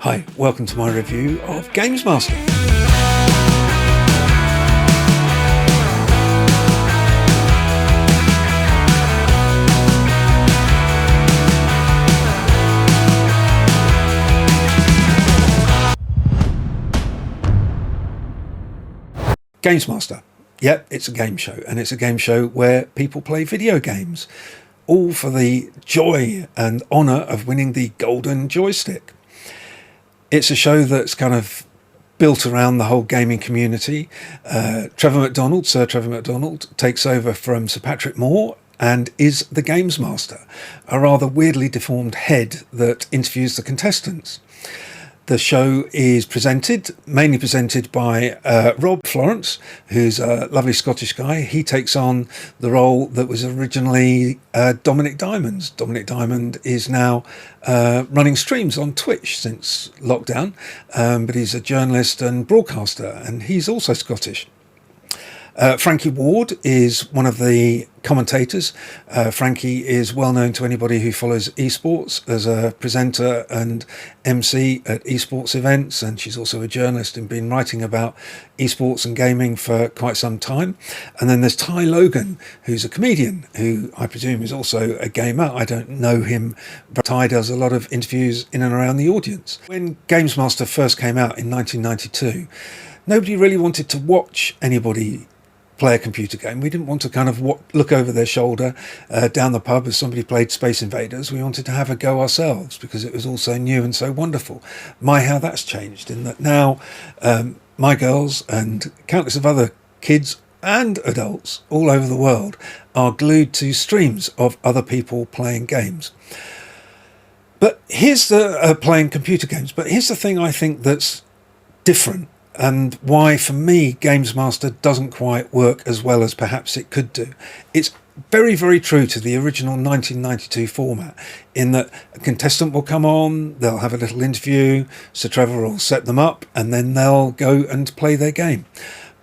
Hi, welcome to my review of GAMESMASTER. GAMESMASTER. Yep, it's a game show, and it's a game show where people play video games, all for the joy and honour of winning the golden joystick. It's a show that's kind of built around the whole gaming community. Trevor Mcdonald, Sir Trevor Mcdonald, takes over from Sir Patrick Moore and is the GAMESMASTER, a rather weirdly deformed head that interviews the contestants. The show is mainly presented by Rob Florence, who's a lovely Scottish guy. He takes on the role that was originally Dominic Diamond's. Dominic Diamond is now running streams on Twitch since lockdown, but he's a journalist and broadcaster, and he's also Scottish. Frankie Ward is one of the commentators. Frankie is well known to anybody who follows esports as a presenter and MC at esports events, and she's also a journalist and been writing about esports and gaming for quite some time. And then there's Ty Logan, who's a comedian who I presume is also a gamer. I don't know him, but Ty does a lot of interviews in and around the audience. When GAMESMASTER first came out in 1992, nobody really wanted to watch anybody play a computer game. We didn't want to kind of look over their shoulder down the pub as somebody played Space Invaders. We wanted to have a go ourselves because it was all so new and so wonderful. How that's changed in that now my girls and countless of other kids and adults all over the world are glued to streams of other people playing games. But here's the playing computer games. But here's the thing I think that's different, and why for me GAMESMASTER doesn't quite work as well as perhaps it could do. It's very, very true to the original 1992 format in that a contestant will come on, they'll have a little interview, Sir Trevor will set them up, and then they'll go and play their game.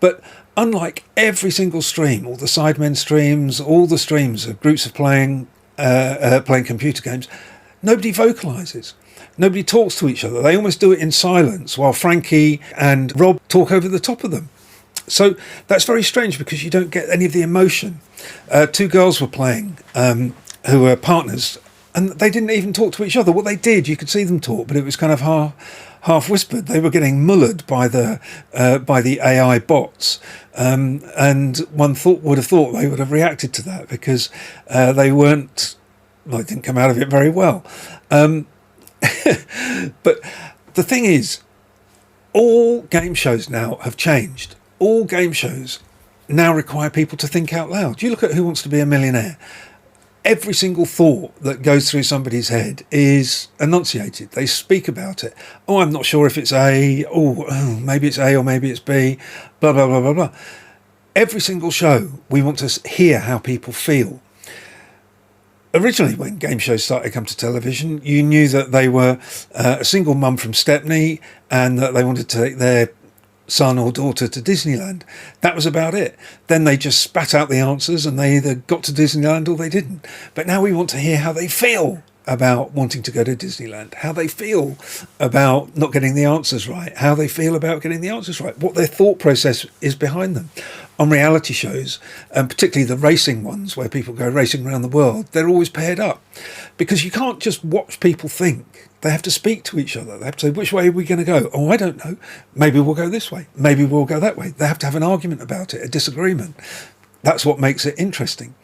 But unlike every single stream, all the Sidemen streams, all the streams of groups of playing computer games, nobody vocalises. Nobody talks to each other. They almost do it in silence while Frankie and Rob talk over the top of them. So that's very strange because you don't get any of the emotion. Two girls were playing who were partners, and they didn't even talk to each other. What they did, you could see them talk, but it was kind of half whispered. They were getting mullered by the AI bots, and one would have thought they would have reacted to that because they didn't come out of it very well. But the thing is, all game shows now have changed. All game shows now require people to think out loud. You look at Who Wants to Be a Millionaire. Every single thought that goes through somebody's head is enunciated. They speak about it. Oh, I'm not sure if it's A. Oh, maybe it's A or maybe it's B. Blah, blah, blah, blah, blah. Every single show, we want to hear how people feel. Originally, when game shows started to come to television, you knew that they were a single mum from Stepney and that they wanted to take their son or daughter to Disneyland. That was about it. Then they just spat out the answers and they either got to Disneyland or they didn't. But now we want to hear how they feel about wanting to go to Disneyland, how they feel about not getting the answers right, how they feel about getting the answers right, what their thought process is behind them. On reality shows, and particularly the racing ones where people go racing around the world, they're always paired up because you can't just watch people think. They have to speak to each other. They have to say, which way are we going to go? Oh, I don't know. Maybe we'll go this way. Maybe we'll go that way. They have to have an argument about it, a disagreement. That's what makes it interesting.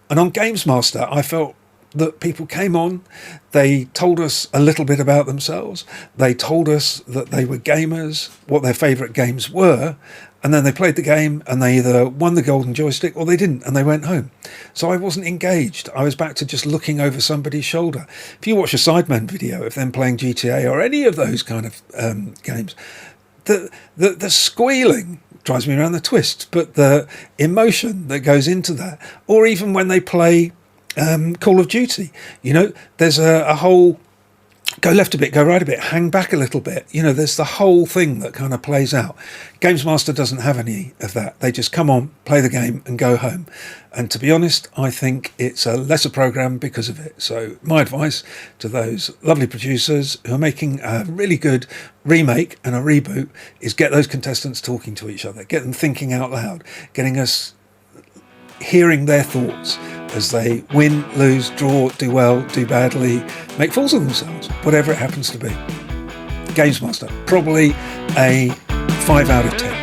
And on GAMESMASTER, I felt that people came on, they told us a little bit about themselves, they told us that they were gamers, what their favourite games were, and then they played the game and they either won the golden joystick or they didn't and they went home. So I wasn't engaged. I was back to just looking over somebody's shoulder. If you watch a Sidemen video of them playing GTA or any of those kind of games, the squealing drives me around the twist, but the emotion that goes into that, or even when they play Call of Duty, there's a whole go left a bit, go right a bit, hang back a little bit. You know, there's the whole thing that kind of plays out. GamesMaster doesn't have any of that. They just come on, play the game and go home. And to be honest, I think it's a lesser program because of it. So my advice to those lovely producers who are making a really good remake and a reboot is get those contestants talking to each other, get them thinking out loud, getting us hearing their thoughts as they win, lose, draw, do well, do badly, make fools of themselves, whatever it happens to be. GamesMaster, probably a 5 out of 10.